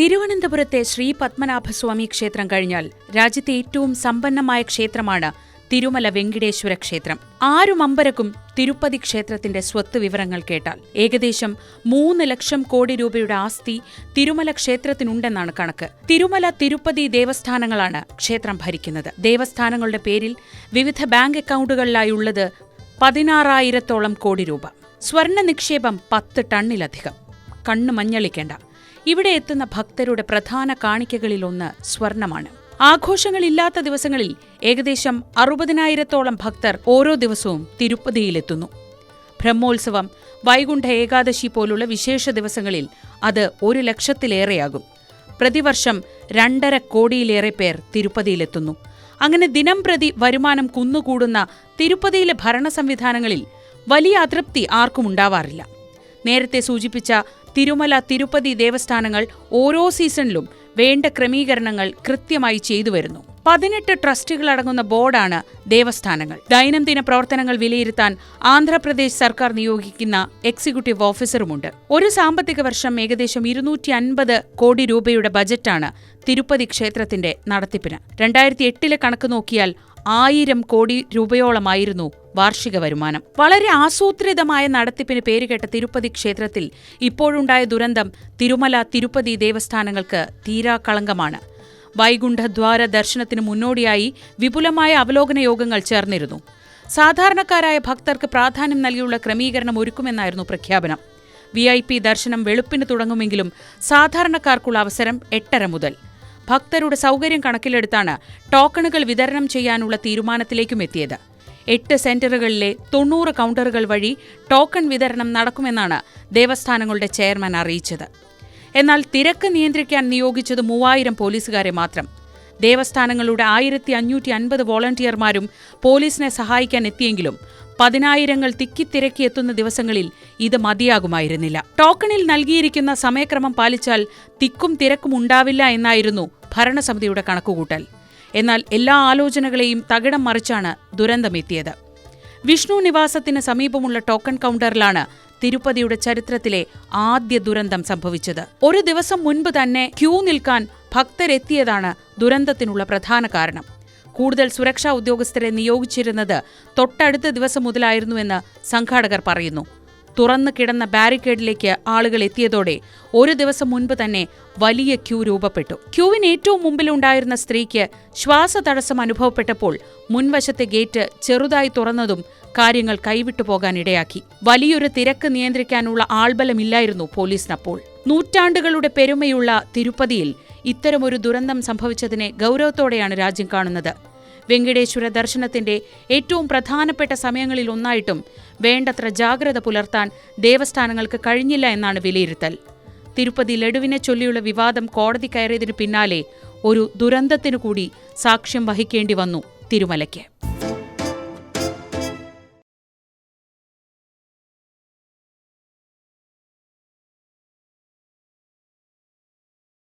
തിരുവനന്തപുരത്തെ ശ്രീ പത്മനാഭസ്വാമി ക്ഷേത്രം കഴിഞ്ഞാൽ രാജ്യത്തെ ഏറ്റവും സമ്പന്നമായ ക്ഷേത്രമാണ് തിരുമല വെങ്കിടേശ്വര ക്ഷേത്രം. ആരും അമ്പരക്കും തിരുപ്പതി ക്ഷേത്രത്തിന്റെ സ്വത്ത് വിവരങ്ങൾ കേട്ടാൽ. ഏകദേശം 3 ലക്ഷം കോടി രൂപയുടെ ആസ്തി തിരുമല ക്ഷേത്രത്തിനുണ്ടെന്നാണ് കണക്ക്. തിരുമല തിരുപ്പതി ദേവസ്ഥാനങ്ങളാണ് ക്ഷേത്രം ഭരിക്കുന്നത്. ദേവസ്ഥാനങ്ങളുടെ പേരിൽ വിവിധ ബാങ്ക് അക്കൗണ്ടുകളിലായുള്ളത് 16,000-ഓളം കോടി രൂപ. സ്വർണ്ണ നിക്ഷേപം 10 ടണ്ണിലധികം. കണ്ണു മഞ്ഞളിക്കേണ്ട. ഇവിടെ എത്തുന്ന ഭക്തരുടെ പ്രധാന കാണിക്കകളിലൊന്ന് സ്വർണമാണ്. ആഘോഷങ്ങളില്ലാത്ത ദിവസങ്ങളിൽ ഏകദേശം 60,000-ഓളം ഭക്തർ ഓരോ ദിവസവും തിരുപ്പതിയിലെത്തുന്നു. ബ്രഹ്മോത്സവം, വൈകുണ്ഠ ഏകാദശി പോലുള്ള വിശേഷ ദിവസങ്ങളിൽ അത് 1 ലക്ഷത്തിലേറെയാകും. പ്രതിവർഷം 2.5 കോടിയിലേറെ പേർ തിരുപ്പതിയിലെത്തുന്നു. അങ്ങനെ ദിനംപ്രതി വരുമാനം കുന്നുകൂടുന്ന തിരുപ്പതിയിലെ ഭരണ സംവിധാനങ്ങളിൽ വലിയ അതൃപ്തി ആർക്കുമുണ്ടാവാറില്ല. നേരത്തെ സൂചിപ്പിച്ച തിരുമല തിരുപ്പതി ദേവസ്ഥാനങ്ങൾ ഓരോ സീസണിലും വേണ്ട ക്രമീകരണങ്ങൾ കൃത്യമായി ചെയ്തുവരുന്നു. 18 ട്രസ്റ്റുകളടങ്ങുന്ന ബോർഡാണ് ദേവസ്ഥാനങ്ങൾ. ദൈനംദിന പ്രവർത്തനങ്ങൾ വിലയിരുത്താൻ ആന്ധ്രാപ്രദേശ് സർക്കാർ നിയോഗിക്കുന്ന എക്സിക്യൂട്ടീവ് ഓഫീസറുമുണ്ട്. ഒരു സാമ്പത്തിക വർഷം ഏകദേശം 250 കോടി രൂപയുടെ ബജറ്റാണ് തിരുപ്പതി ക്ഷേത്രത്തിന്റെ നടത്തിപ്പിന്. 2008 കണക്ക് നോക്കിയാൽ 1000 കോടി രൂപയോളമായിരുന്നു വാർഷിക വരുമാനം. വളരെ ആസൂത്രിതമായ നടത്തിപ്പിന് പേരുകേട്ട തിരുപ്പതി ക്ഷേത്രത്തിൽ ഇപ്പോഴുണ്ടായ ദുരന്തം തിരുമല തിരുപ്പതി ദേവസ്ഥാനങ്ങൾക്ക് തീരാകളങ്കമാണ്. വൈകുണ്ഠദ്വാര ദർശനത്തിനു മുന്നോടിയായി വിപുലമായ അവലോകന യോഗങ്ങൾ ചേർന്നിരുന്നു. സാധാരണക്കാരായ ഭക്തർക്ക് പ്രാധാന്യം നൽകിയുള്ള ക്രമീകരണം ഒരുക്കുമെന്നായിരുന്നു പ്രഖ്യാപനം. VIP ദർശനം വെളുപ്പിന് തുടങ്ങുമെങ്കിലും സാധാരണക്കാർക്കുള്ള അവസരം 8:30 മുതൽ. ഭക്തരുടെ സൗകര്യം കണക്കിലെടുത്താണ് ടോക്കണുകൾ വിതരണം ചെയ്യാനുള്ള തീരുമാനത്തിലേക്കും എത്തിയത്. 8 സെന്ററുകളിലെ 90 കൗണ്ടറുകൾ വഴി ടോക്കൺ വിതരണം നടക്കുമെന്നാണ് ദേവസ്ഥാനങ്ങളുടെ ചെയർമാൻ അറിയിച്ചത്. എന്നാൽ തിരക്ക് നിയന്ത്രിക്കാൻ നിയോഗിച്ചത് 3000 പോലീസുകാരെ മാത്രം. ദേവസ്ഥാനങ്ങളുടെ 1550 വോളണ്ടിയർമാരും പോലീസിനെ സഹായിക്കാൻ എത്തിയെങ്കിലും 10,000 തിക്കിത്തിരക്കിയെത്തുന്ന ദിവസങ്ങളിൽ ഇത് മതിയാകുമായിരുന്നില്ല. ടോക്കണിൽ നൽകിയിരിക്കുന്ന സമയക്രമം പാലിച്ചാൽ തിക്കും തിരക്കും ഉണ്ടാവില്ല എന്നായിരുന്നു ഭരണസമിതിയുടെ കണക്കുകൂട്ടൽ. എന്നാൽ എല്ലാ ആലോചനകളെയും തകിടം മറിച്ചാണ് ദുരന്തമെത്തിയത്. വിഷ്ണു നിവാസത്തിന് സമീപമുള്ള ടോക്കൺ കൗണ്ടറിലാണ് തിരുപ്പതിയുടെ ചരിത്രത്തിലെ ആദ്യ ദുരന്തം സംഭവിച്ചത്. ഒരു ദിവസം മുൻപ് തന്നെ ക്യൂ നിൽക്കാൻ ഭക്തരെത്തിയതാണ് ദുരന്തത്തിനുള്ള പ്രധാന കാരണം. കൂടുതൽ സുരക്ഷാ ഉദ്യോഗസ്ഥരെ നിയോഗിച്ചിരുന്നത് തൊട്ടടുത്ത ദിവസം മുതലായിരുന്നുവെന്ന് സംഘാടകർ പറയുന്നു. തുറന്നു കിടന്ന ബാരിക്കേഡിലേക്ക് ആളുകൾ എത്തിയതോടെ ഒരു ദിവസം മുൻപ് തന്നെ വലിയ ക്യൂ രൂപപ്പെട്ടു. ക്യൂവിന് ഏറ്റവും മുമ്പിലുണ്ടായിരുന്ന സ്ത്രീക്ക് ശ്വാസതടസ്സം അനുഭവപ്പെട്ടപ്പോൾ മുൻവശത്തെ ഗേറ്റ് ചെറുതായി തുറന്നതും കാര്യങ്ങൾ കൈവിട്ടു പോകാൻ ഇടയാക്കി. വലിയൊരു തിരക്ക് നിയന്ത്രിക്കാനുള്ള ആൾബലമില്ലായിരുന്നു പോലീസിനപ്പോൾ. നൂറ്റാണ്ടുകളുടെ പെരുമയുള്ള തിരുപ്പതിയിൽ ഇത്തരമൊരു ദുരന്തം സംഭവിച്ചതിനെ ഗൗരവത്തോടെയാണ് രാജ്യം കാണുന്നത്. വെങ്കിടേശ്വര ദർശനത്തിന്റെ ഏറ്റവും പ്രധാനപ്പെട്ട സമയങ്ങളിൽ ഒന്നായിട്ടും വേണ്ടത്ര ജാഗ്രത പുലർത്താൻ ദേവസ്ഥാനങ്ങൾക്ക് കഴിഞ്ഞില്ല എന്നാണ് വിലയിരുത്തൽ. തിരുപ്പതി ലഡുവിനെ ചൊല്ലിയുള്ള വിവാദം കോടതി കയറിയതിനു പിന്നാലെ ഒരു ദുരന്തത്തിനു കൂടി സാക്ഷ്യം വഹിക്കേണ്ടി വന്നു തിരുമലയ്ക്ക്.